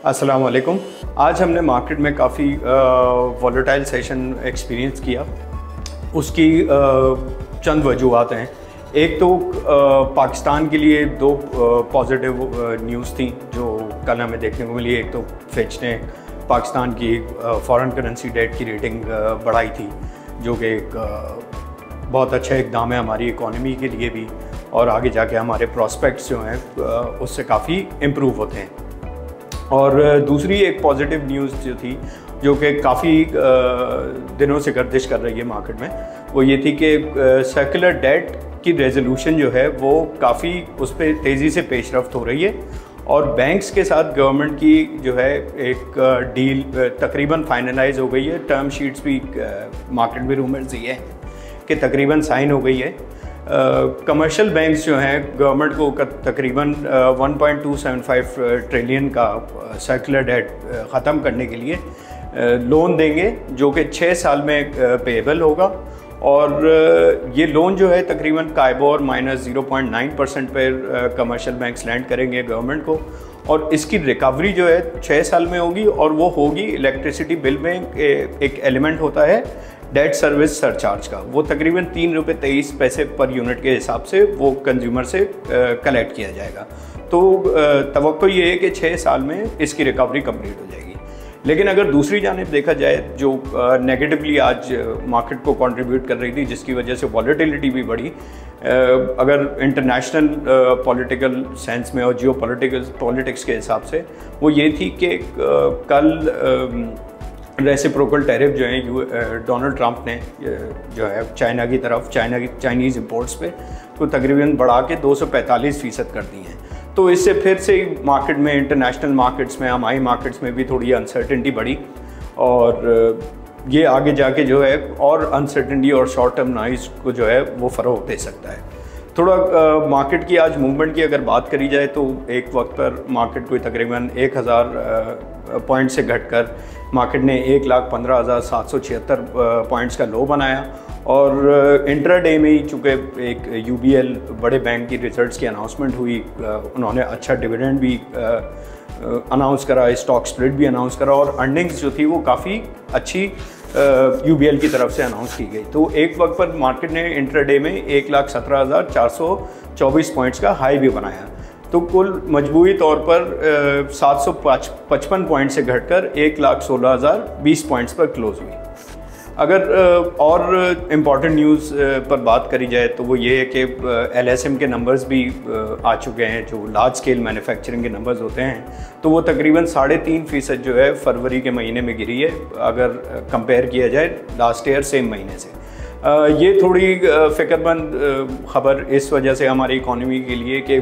अस्सलाम वालेकुम। आज हमने मार्केट में काफ़ी वॉलेटाइल सेशन एक्सपीरियंस किया। उसकी चंद वजूहत हैं। एक तो पाकिस्तान के लिए दो पॉजिटिव न्यूज़ थी जो कल हमें देखने को मिली। एक तो फिच ने पाकिस्तान की फॉरेन करेंसी डेट की रेटिंग बढ़ाई थी, जो कि एक बहुत अच्छा इक़दाम है हमारी इकॉनमी के लिए भी, और आगे जाके हमारे प्रॉस्पेक्ट्स जो हैं उससे काफ़ी इम्प्रूव होते हैं। और दूसरी एक पॉजिटिव न्यूज़ जो थी, जो कि काफ़ी दिनों से गर्दिश कर रही है मार्केट में, वो ये थी कि सर्कुलर डेट की रेजोल्यूशन जो है वो काफ़ी उस पर तेज़ी से पेशरफ्त हो रही है, और बैंक्स के साथ गवर्नमेंट की जो है एक डील तकरीबन फाइनलाइज हो गई है। टर्म शीट्स भी मार्केट में रूमर्स ये है कि तकरीबन साइन हो गई है। कमर्शियल बैंक्स जो हैं गवर्नमेंट को तकरीबन 1.275 ट्रिलियन का सर्कुलर डेट ख़त्म करने के लिए लोन देंगे, जो कि 6 साल में पेएबल होगा। और ये लोन जो है तकरीबन काइबोर -0.9% पर कमर्शियल बैंक्स लैंड करेंगे गवर्नमेंट को, और इसकी रिकवरी जो है 6 साल में होगी, और वो होगी इलेक्ट्रिसिटी बिल में एक एलिमेंट होता है डेट सर्विस सरचार्ज का, वो तकरीबन ₹3.23 पर यूनिट के हिसाब से वो कंज्यूमर से कलेक्ट किया जाएगा। तो तवक्को ये है कि 6 साल में इसकी रिकवरी कंप्लीट हो जाएगी। लेकिन अगर दूसरी जानिब देखा जाए, जो नेगेटिवली आज मार्केट को कंट्रीब्यूट कर रही थी, जिसकी वजह से वॉलेटिलिटी भी बढ़ी, अगर इंटरनेशनल पॉलिटिकल सेंस में और जियो पॉलिटिक्स के हिसाब से, वो ये थी कि कल रेसिप्रोकल टैरिफ जो है डोनाल्ड ट्रंप ने जो है चाइना की तरफ चाइनीज़ इंपोर्ट्स पे तो तकरीबन बढ़ा के 245% कर दी हैं। तो इससे फिर से मार्केट में, इंटरनेशनल मार्केट्स में, हमारी मार्केट्स में भी थोड़ी अनसर्टेनिटी बढ़ी, और ये आगे जाके जो है और अनसर्टेनिटी और शॉर्ट टर्म नॉइज़ को जो है वो फ़रोग़ दे सकता है। थोड़ा मार्केट की आज मूवमेंट की अगर बात करी जाए तो एक वक्त पर मार्केट को तकरीबन 1000 पॉइंट से घटकर मार्केट ने 1,15,776 पॉइंट्स का लो बनाया, और इंट्राडे में ही चूँकि एक UBL बड़े बैंक की रिजल्ट्स की अनाउंसमेंट हुई, उन्होंने अच्छा डिविडेंड भी अनाउंस करा, स्टॉक स्प्लिट भी अनाउंस करा, और अर्निंग्स जो थी वो काफ़ी अच्छी UBL की तरफ से अनाउंस की गई। तो एक वक्त पर मार्केट ने इंट्राडे में 1,17,424 पॉइंट्स का हाई भी बनाया। तो कुल मजबूरी तौर पर 755 पॉइंट से घटकर 1,16,020 पॉइंट्स पर क्लोज हुई। अगर और इम्पॉर्टेंट न्यूज़ पर बात करी जाए तो वो ये है कि LSM के नंबर्स भी आ चुके हैं, जो लार्ज स्केल मैन्युफैक्चरिंग के नंबर्स होते हैं, तो वो तकरीबन 3.5% जो है फरवरी के महीने में गिरी है, अगर कंपेयर किया जाए लास्ट ईयर सेम महीने से। ये थोड़ी फ़िक्रमंद ख़बर इस वजह से हमारी इकॉनमी के लिए कि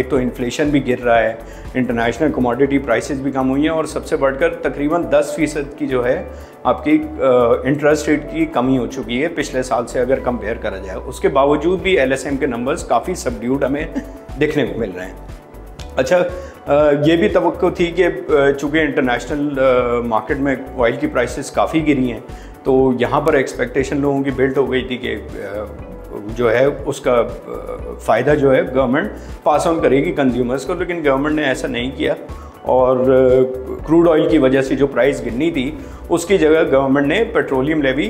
एक तो इन्फ्लेशन भी गिर रहा है, इंटरनेशनल कमोडिटी प्राइसेस भी कम हुई हैं, और सबसे बढ़कर तकरीबन 10% की जो है आपकी इंटरेस्ट रेट की कमी हो चुकी है पिछले साल से अगर कंपेयर करा जाए। उसके बावजूद भी LSM के नंबर्स काफ़ी सबड्यूड हमें देखने को मिल रहे हैं। अच्छा, ये भी तवक्को थी कि चूँकि इंटरनेशनल मार्केट में ऑयल की प्राइसेस काफ़ी गिरी हैं, तो यहाँ पर एक्सपेक्टेशन लोगों की बिल्ड हो गई थी कि जो है उसका फ़ायदा जो है गवर्नमेंट पास ऑन करेगी कंज्यूमर्स को, लेकिन गवर्नमेंट ने ऐसा नहीं किया, और क्रूड ऑयल की वजह से जो प्राइस गिरनी थी उसकी जगह गवर्नमेंट ने पेट्रोलियम लेवी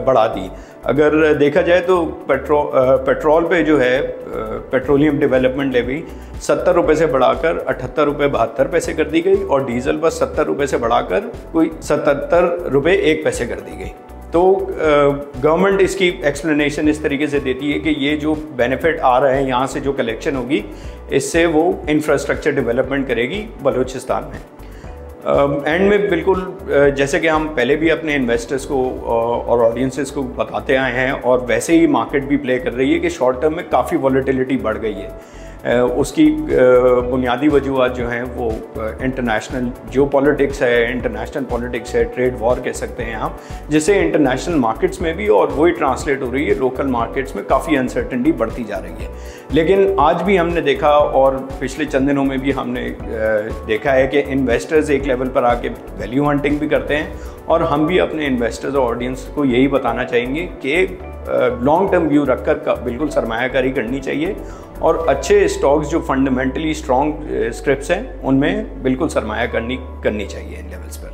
बढ़ा दी। अगर देखा जाए तो पेट्रोल पे जो है पेट्रोलियम डेवलपमेंट लेवी 70 रुपये से बढ़ाकर 78 रुपये 72 पैसे कर दी गई, और डीजल पर 70 रुपये से बढ़ाकर कोई 77 रुपये 1 पैसे कर दी गई। तो गवर्नमेंट इसकी एक्सप्लेनेशन इस तरीके से देती है कि ये जो बेनिफिट आ रहे हैं यहाँ से जो कलेक्शन होगी, इससे वो इंफ्रास्ट्रक्चर डेवलपमेंट करेगी बलूचिस्तान में। एंड में बिल्कुल जैसे कि हम पहले भी अपने इन्वेस्टर्स को और ऑडियंसेस को बताते आए हैं, और वैसे ही मार्केट भी प्ले कर रही है कि शॉर्ट टर्म में काफ़ी वॉलेटिलिटी बढ़ गई है। उसकी बुनियादी वजूहत जो हैं वो इंटरनेशनल जियो पॉलिटिक्स है, इंटरनेशनल पॉलिटिक्स है, ट्रेड वॉर कह सकते हैं आप, जिससे इंटरनेशनल मार्केट्स में भी और वही ट्रांसलेट हो रही है लोकल मार्केट्स में काफ़ी अनसर्टेनिटी बढ़ती जा रही है। लेकिन आज भी हमने देखा, और पिछले चंद दिनों में भी हमने देखा है कि इन्वेस्टर्स एक लेवल पर आके वैल्यू हंटिंग भी करते हैं, और हम भी अपने इन्वेस्टर्स और ऑडियंस को यही बताना चाहेंगे कि लॉन्ग टर्म व्यू रखकर बिल्कुल सरमायाकारी करनी चाहिए और अच्छे स्टॉक्स जो फंडामेंटली स्ट्रॉन्ग स्क्रिप्ट्स हैं उनमें बिल्कुल सरमाया करनी चाहिए इन लेवल्स पे।